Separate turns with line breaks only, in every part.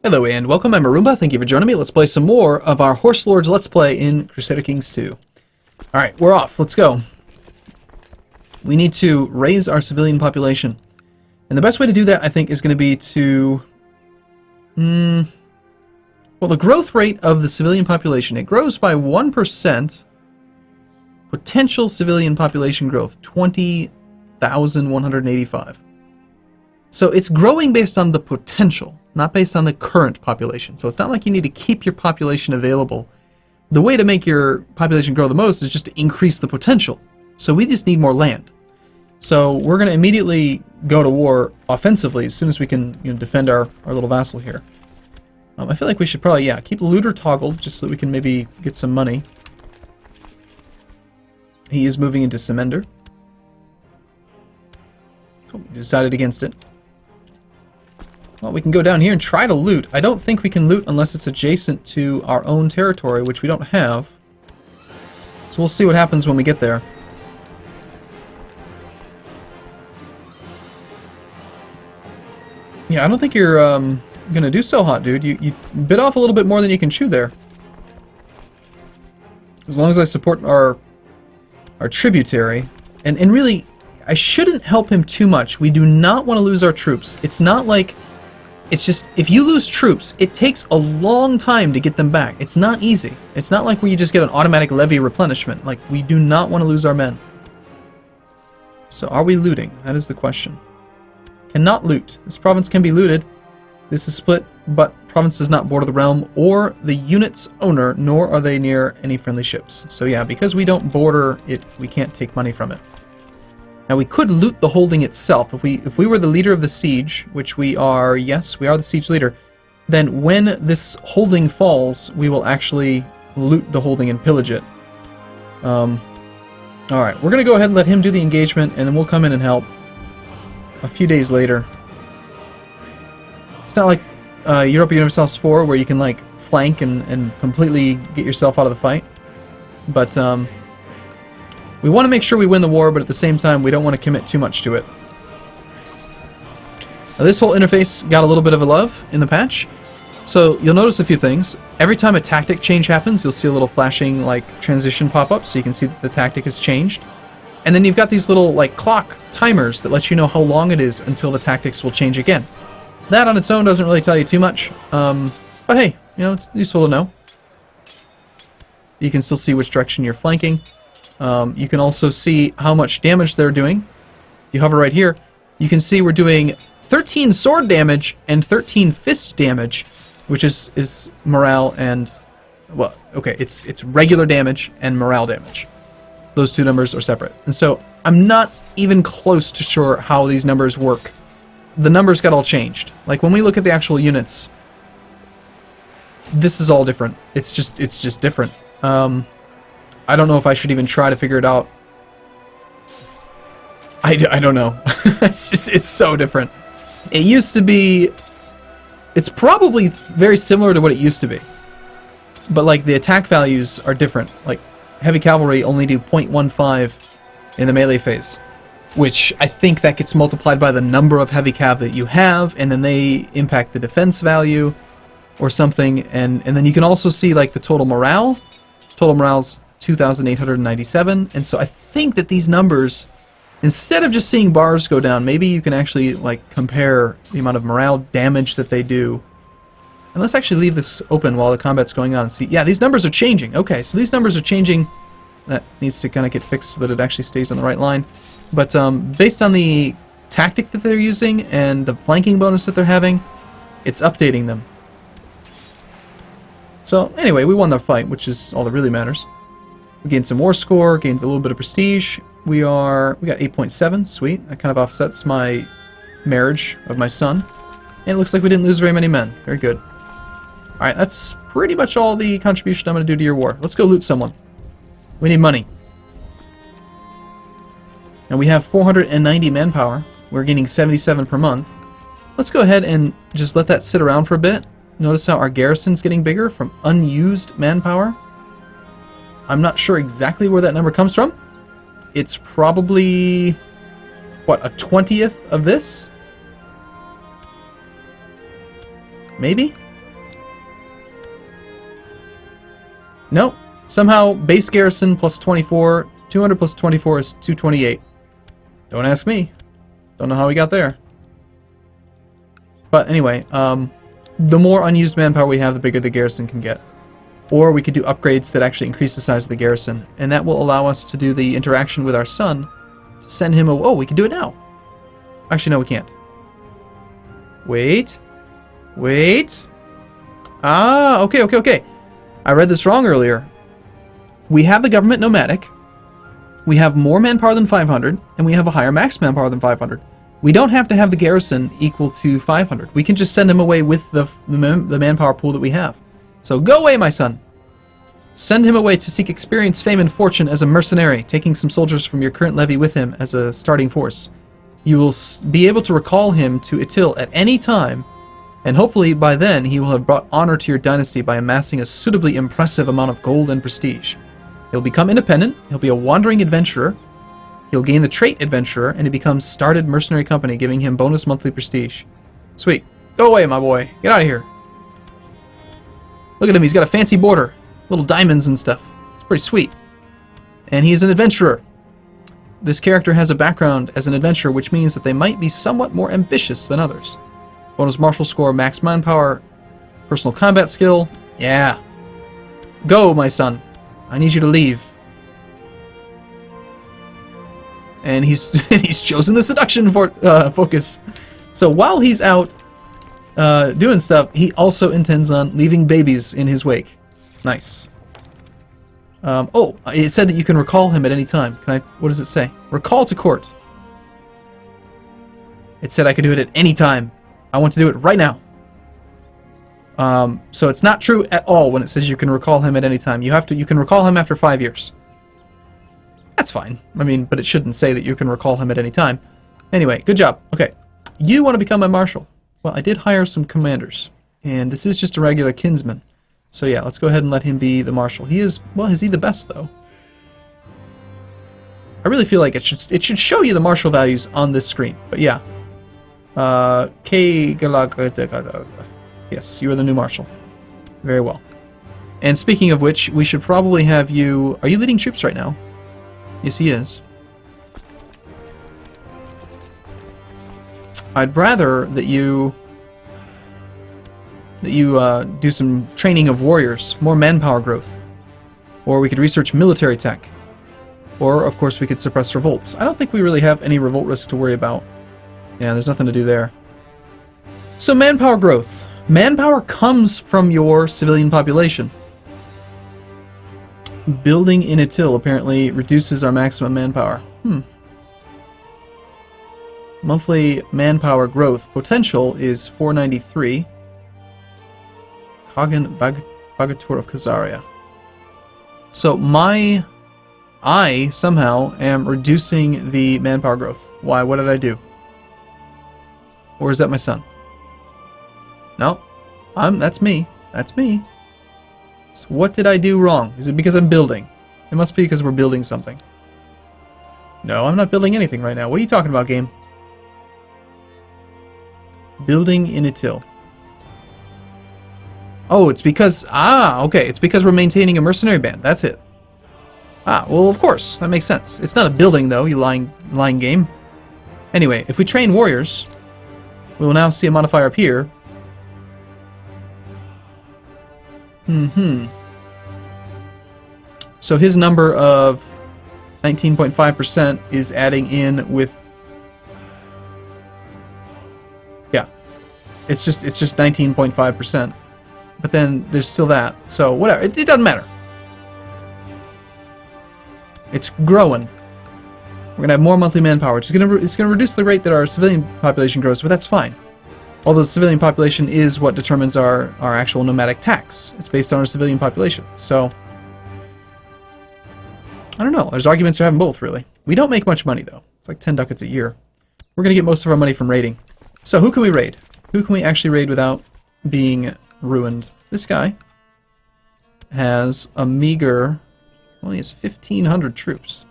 Hello and welcome, I'm Arumba, thank you for joining me. Let's play some more of our Horse Lords Let's Play in Crusader Kings 2. Alright, we're off, let's go. We need to raise our civilian population. And the best way to do that, I think, is going to be to... well, the growth rate of the civilian population, it grows by 1%. Potential civilian population growth, 20,185. So it's growing based on the potential, not based on the current population. So it's not like you need to keep your population available. The way to make your population grow the most is just to increase the potential. So we just need more land. So we're going to immediately go to war offensively as soon as we can, defend our little vassal here. I feel like we should probably, keep looter toggled just so that we can maybe get some money. He is moving into Semender. Oh, we decided against it. Well, we can go down here and try to loot. I don't think we can loot unless it's adjacent to our own territory, which we don't have. So we'll see what happens when we get there. Yeah, I don't think you're gonna do so hot, dude. You bit off a little bit more than you can chew there. As long as I support our tributary. And really, I shouldn't help him too much. We do not want to lose our troops. It's not like... It's just, if you lose troops, it takes a long time to get them back. It's not easy. It's not like where you just get an automatic levy replenishment. Like, we do not want to lose our men. So, are we looting? That is the question. Cannot loot. This province can be looted. This is split, but province does not border the realm or the unit's owner, nor are they near any friendly ships. So yeah, because we don't border it, we can't take money from it. Now we could loot the holding itself. If we were the leader of the siege, which we are, yes, we are the siege leader, then when this holding falls, we will actually loot the holding and pillage it. Alright, we're going to go ahead and let him do the engagement, and then we'll come in and help a few days later. It's not like Europa Universalis 4 where you can like flank and completely get yourself out of the fight. But we want to make sure we win the war, but at the same time, we don't want to commit too much to it. Now, this whole interface got a little bit of a love in the patch. So you'll notice a few things. Every time a tactic change happens, you'll see a little flashing like transition pop up, so you can see that the tactic has changed. And then you've got these little like clock timers that let you know how long it is until the tactics will change again. That on its own doesn't really tell you too much, but hey, it's useful to know. You can still see which direction you're flanking. You can also see how much damage they're doing. You hover right here, you can see we're doing 13 sword damage and 13 fist damage, which is morale and, well, okay, it's regular damage and morale damage. Those two numbers are separate. And so I'm not even close to sure how these numbers work. The numbers got all changed. Like when we look at the actual units, this is all different. It's just different. I don't know if I should even try to figure it out. I don't know. it's so different. It used to be... It's probably very similar to what it used to be. But like the attack values are different. Like heavy cavalry only do 0.15 in the melee phase. Which I think that gets multiplied by the number of heavy cav that you have, and then they impact the defense value or something. And then you can also see like the total morale. Total morale's 2,897, and so I think that these numbers, instead of just seeing bars go down, maybe you can actually like compare the amount of morale damage that they do. And let's actually leave this open while the combat's going on and see. Yeah, these numbers are changing. Okay, so these numbers are changing. That needs to kind of get fixed so that it actually stays on the right line. But based on the tactic that they're using and the flanking bonus that they're having, it's updating them. So anyway, we won the fight, which is all that really matters. We gained some war score, gained a little bit of prestige. We got 8.7, sweet. That kind of offsets my marriage of my son. And it looks like we didn't lose very many men. Very good. Alright, that's pretty much all the contribution I'm going to do to your war. Let's go loot someone. We need money. Now we have 490 manpower. We're gaining 77 per month. Let's go ahead and just let that sit around for a bit. Notice how our garrison's getting bigger from unused manpower. I'm not sure exactly where that number comes from. It's probably, what, a 20th of this? Maybe? Nope. Somehow, base garrison plus 24, 200 plus 24 is 228. Don't ask me. Don't know how we got there. But anyway, the more unused manpower we have, the bigger the garrison can get. Or we could do upgrades that actually increase the size of the garrison, and that will allow us to do the interaction with our son, to send him a... Oh, we can do it now. Actually, no, we can't. Wait. Wait. Ah, okay. I read this wrong earlier. We have the government nomadic, we have more manpower than 500, and we have a higher max manpower than 500. We don't have to have the garrison equal to 500. We can just send him away with the manpower pool that we have. So go away, my son. Send him away to seek experience, fame, and fortune as a mercenary, taking some soldiers from your current levy with him as a starting force. You will be able to recall him to Itil at any time, and hopefully by then he will have brought honor to your dynasty by amassing a suitably impressive amount of gold and prestige. He'll become independent, he'll be a wandering adventurer, he'll gain the trait adventurer, and he becomes started mercenary company, giving him bonus monthly prestige. Sweet. Go away, my boy. Get out of here. Look at him, he's got a fancy border. Little diamonds and stuff. It's pretty sweet. And he's an adventurer. This character has a background as an adventurer, which means that they might be somewhat more ambitious than others. Bonus martial score, max manpower, personal combat skill. Yeah. Go, my son. I need you to leave. And he's chosen the seduction focus. So while he's out doing stuff, he also intends on leaving babies in his wake. Nice. Oh, it said that you can recall him at any time. What does it say? Recall to court. It said I could do it at any time. I want to do it right now. So it's not true at all when it says you can recall him at any time. You can recall him after 5 years. That's fine. I mean, but it shouldn't say that you can recall him at any time. Anyway, good job. Okay. You want to become a marshal. Well, I did hire some commanders. And this is just a regular kinsman. So yeah, let's go ahead and let him be the marshal. He is, well, is he the best though? I really feel like it should show you the marshal values on this screen. But yeah. Yes, you are the new marshal. Very well. And speaking of which, we should probably have you... Are you leading troops right now? Yes, he is. I'd rather that you do some training of warriors, more manpower growth. Or we could research military tech. Or, of course, we could suppress revolts. I don't think we really have any revolt risks to worry about. Yeah, there's nothing to do there. So, manpower growth. Manpower comes from your civilian population. Building in Itil apparently reduces our maximum manpower. Monthly manpower growth potential is 493. Kagan Bagatur of Khazaria. So I somehow am reducing the manpower growth. Why? What did I do? Or is that my son? No, that's me. That's me. So what did I do wrong? Is it because I'm building? It must be because we're building something. No, I'm not building anything right now. What are you talking about, game? Building in Itil. Oh, it's because... Ah, okay. It's because we're maintaining a mercenary band. That's it. Ah, well, of course. That makes sense. It's not a building, though, you lying game. Anyway, if we train warriors, we will now see a modifier up here. So his number of 19.5% is adding in with... Yeah. It's just 19.5%. But then there's still that. So whatever. It doesn't matter. It's growing. We're going to have more monthly manpower, which is going to reduce the rate that our civilian population grows, but that's fine. Although the civilian population is what determines our actual nomadic tax. It's based on our civilian population. So, I don't know. There's arguments for having both, really. We don't make much money, though. It's like 10 ducats a year. We're going to get most of our money from raiding. So, who can we raid? Who can we actually raid without being ruined? This guy has a meager... Well, he has 1,500 troops.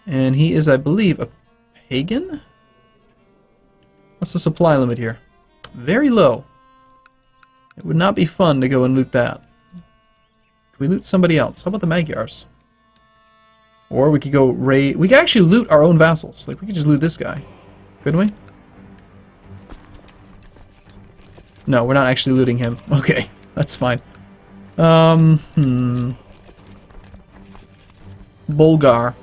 And he is, I believe, a pagan? What's the supply limit here? Very low. It would not be fun to go and loot that. Can we loot somebody else? How about the Magyars? Or we could go raid... We could actually loot our own vassals. Like, we could just loot this guy. Couldn't we? No, we're not actually looting him. Okay, that's fine. Bulgar.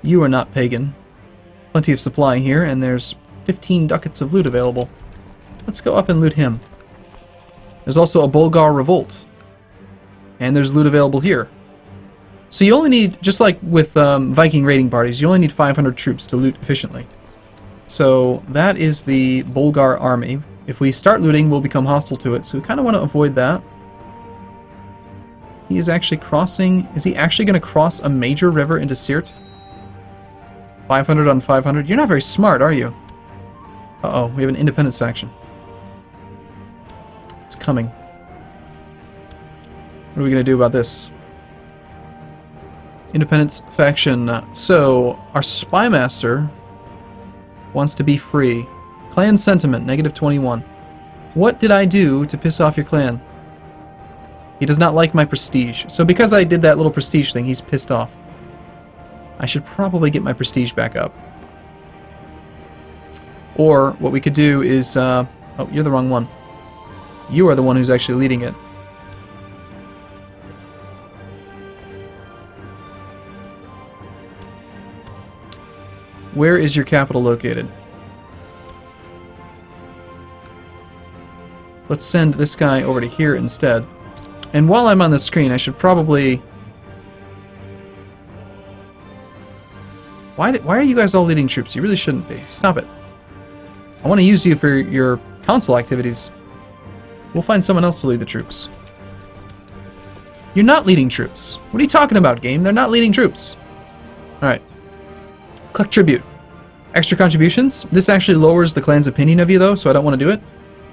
You are not pagan. Plenty of supply here, and there's 15 ducats of loot available. Let's go up and loot him. There's also a Bulgar revolt. And there's loot available here. So you only need, just like with Viking raiding parties, you only need 500 troops to loot efficiently. So that is the Bulgar army. If we start looting, we'll become hostile to it, so we kind of want to avoid that. He is actually crossing... Is he actually going to cross a major river into Sirte? 500 on 500? You're not very smart, are you? Uh-oh, we have an independence faction. It's coming. What are we going to do about this? Independence faction. So, our spy master wants to be free. Clan sentiment, -21. What did I do to piss off your clan? He does not like my prestige. So because I did that little prestige thing, he's pissed off. I should probably get my prestige back up. Or what we could do is... oh, you're the wrong one. You are the one who's actually leading it. Where is your capital located? Let's send this guy over to here instead. And while I'm on the screen, I should probably... Why are you guys all leading troops? You really shouldn't be. Stop it. I want to use you for your council activities. We'll find someone else to lead the troops. You're not leading troops. What are you talking about, game? They're not leading troops. Alright. Collect tribute. Extra contributions. This actually lowers the clan's opinion of you, though, so I don't want to do it.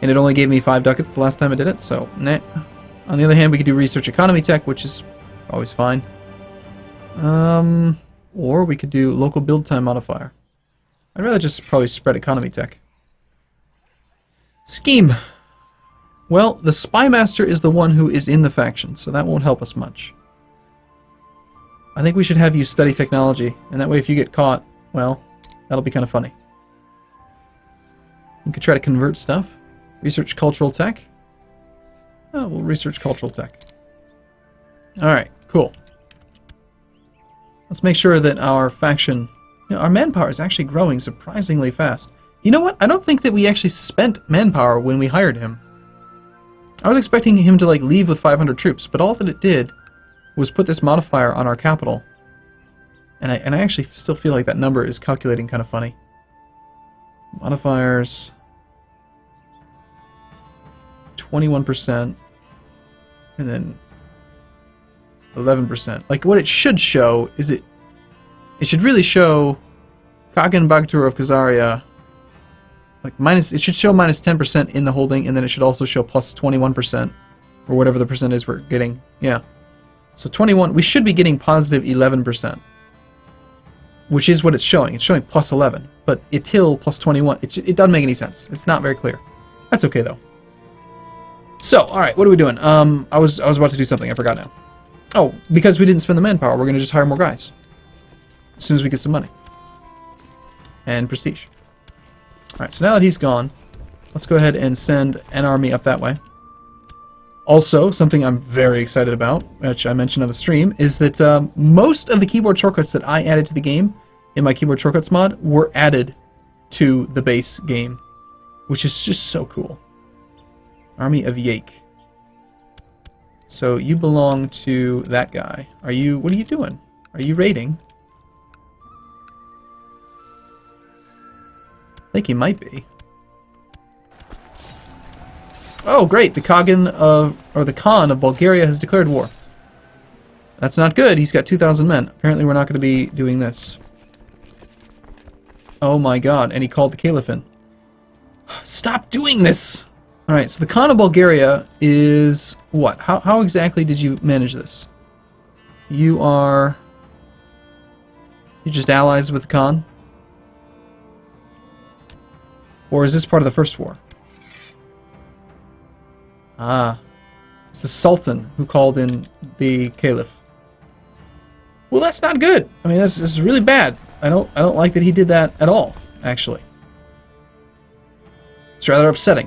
And it only gave me 5 ducats the last time I did it, so nah. On the other hand, we could do research economy tech, which is always fine. Or we could do local build time modifier. I'd rather just probably spread economy tech. Scheme. Well, the spy master is the one who is in the faction, so that won't help us much. I think we should have you study technology, and that way if you get caught, well, that'll be kind of funny. We could try to convert stuff. Research cultural tech. Oh, we'll research cultural tech. Alright, cool. Let's make sure that our faction... You know, our manpower is actually growing surprisingly fast. You know what? I don't think that we actually spent manpower when we hired him. I was expecting him to, like, leave with 500 troops, but all that it did was put this modifier on our capital. And I actually still feel like that number is calculating kind of funny. Modifiers... 21%, and then 11%. Like, what it should show is it should really show Kagan Bagtur of Khazaria, like, it should show minus 10% in the holding, and then it should also show plus 21%, or whatever the percent is we're getting. Yeah. So 21, we should be getting positive 11%, which is what it's showing. It's showing plus 11, but Itil plus 21, it doesn't make any sense. It's not very clear. That's okay, though. So, alright, what are we doing? I was about to do something, I forgot now. Oh, because we didn't spend the manpower, we're gonna just hire more guys. As soon as we get some money. And prestige. Alright, so now that he's gone, let's go ahead and send an army up that way. Also, something I'm very excited about, which I mentioned on the stream, is that most of the keyboard shortcuts that I added to the game in my keyboard shortcuts mod were added to the base game, which is just so cool. Army of Yake. So you belong to that guy. What are you doing? Are you raiding? I think he might be. Oh, great! The Khan of Bulgaria has declared war. That's not good. He's got 2,000 men. Apparently we're not going to be doing this. Oh my god, and he called the Caliph in. Stop doing this! Alright, so the Khan of Bulgaria is... what? How exactly did you manage this? You're just allies with the Khan? Or is this part of the first war? Ah. It's the Sultan who called in the Caliph. Well, that's not good. I mean, this is really bad. I don't like that he did that at all, actually. It's rather upsetting.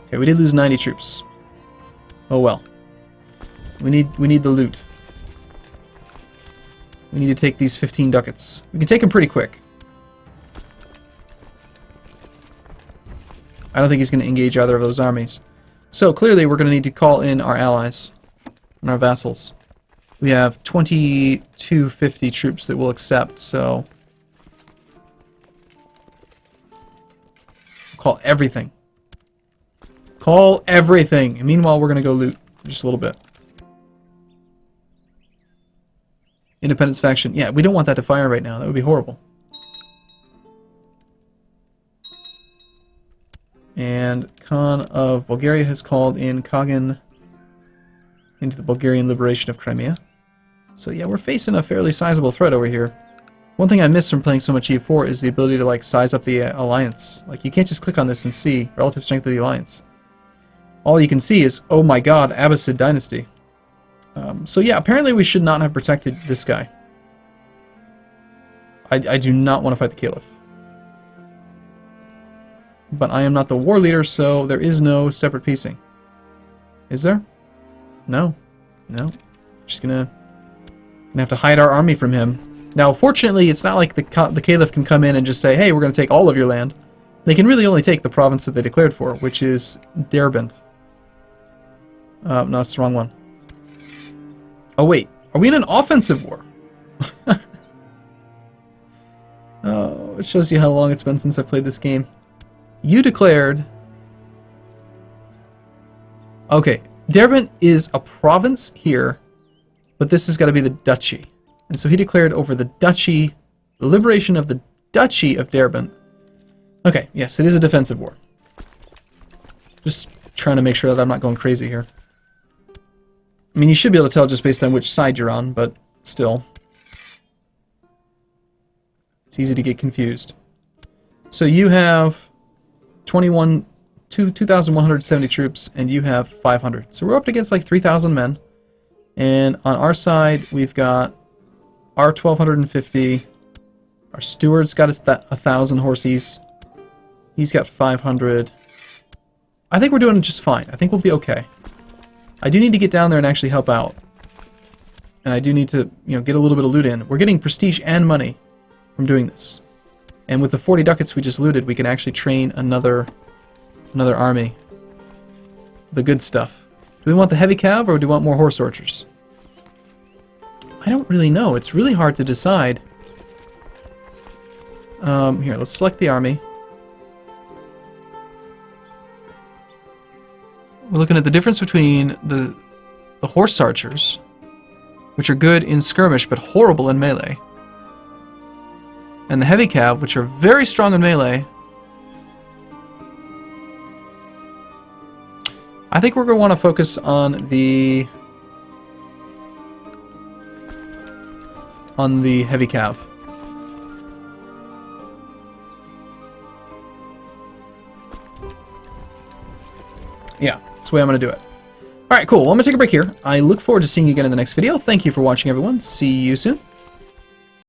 Okay, we did lose 90 troops. Oh well. We need the loot. We need to take these 15 ducats. We can take them pretty quick. I don't think he's going to engage either of those armies. So clearly we're going to need to call in our allies and our vassals. We have 2250 troops that we'll accept, so call everything. Call everything. And meanwhile, we're going to go loot just a little bit. Independence faction. Yeah, we don't want that to fire right now. That would be horrible. And Khan of Bulgaria has called in Kagan into the Bulgarian liberation of Crimea. So yeah, we're facing a fairly sizable threat over here. One thing I miss from playing so much E4 is the ability to like size up the alliance. Like you can't just click on this and see relative strength of the alliance. All you can see is, oh my god, Abbasid dynasty. So yeah, apparently we should not have protected this guy. I do not want to fight the Caliph. But I am not the war leader, so there is no separate piecing. Is there? No. No. Just gonna have to hide our army from him. Now, fortunately, it's not like the Caliph can come in and just say, hey, we're going to take all of your land. They can really only take the province that they declared for, which is Derbent. No, that's the wrong one. Oh, wait. Are we in an offensive war? Oh, it shows you how long it's been since I played this game. You declared... Okay, Derbent is a province here, but this has got to be the duchy. And so he declared over the duchy, the liberation of the duchy of Derbent. Okay, yes, it is a defensive war. Just trying to make sure that I'm not going crazy here. I mean, you should be able to tell just based on which side you're on, but still. It's easy to get confused. So you have 2,170 troops, and you have 500. So we're up against like 3,000 men. And on our side, we've got our 1,250. Our steward's got 1,000 horses. He's got 500. I think we're doing just fine. I think we'll be okay. I do need to get down there and actually help out. And I do need to, get a little bit of loot in. We're getting prestige and money from doing this. And with the 40 ducats we just looted, we can actually train another army. The good stuff. Do we want the heavy cav or do we want more horse archers? I don't really know. It's really hard to decide. Here, let's select the army. We're looking at the difference between the horse archers, which are good in skirmish but horrible in melee, and the heavy cav, which are very strong in melee. I think we're going to want to focus on the heavy cav. Yeah, that's the way I'm going to do it. Alright, cool. Well, I'm going to take a break here. I look forward to seeing you again in the next video. Thank you for watching, everyone. See you soon.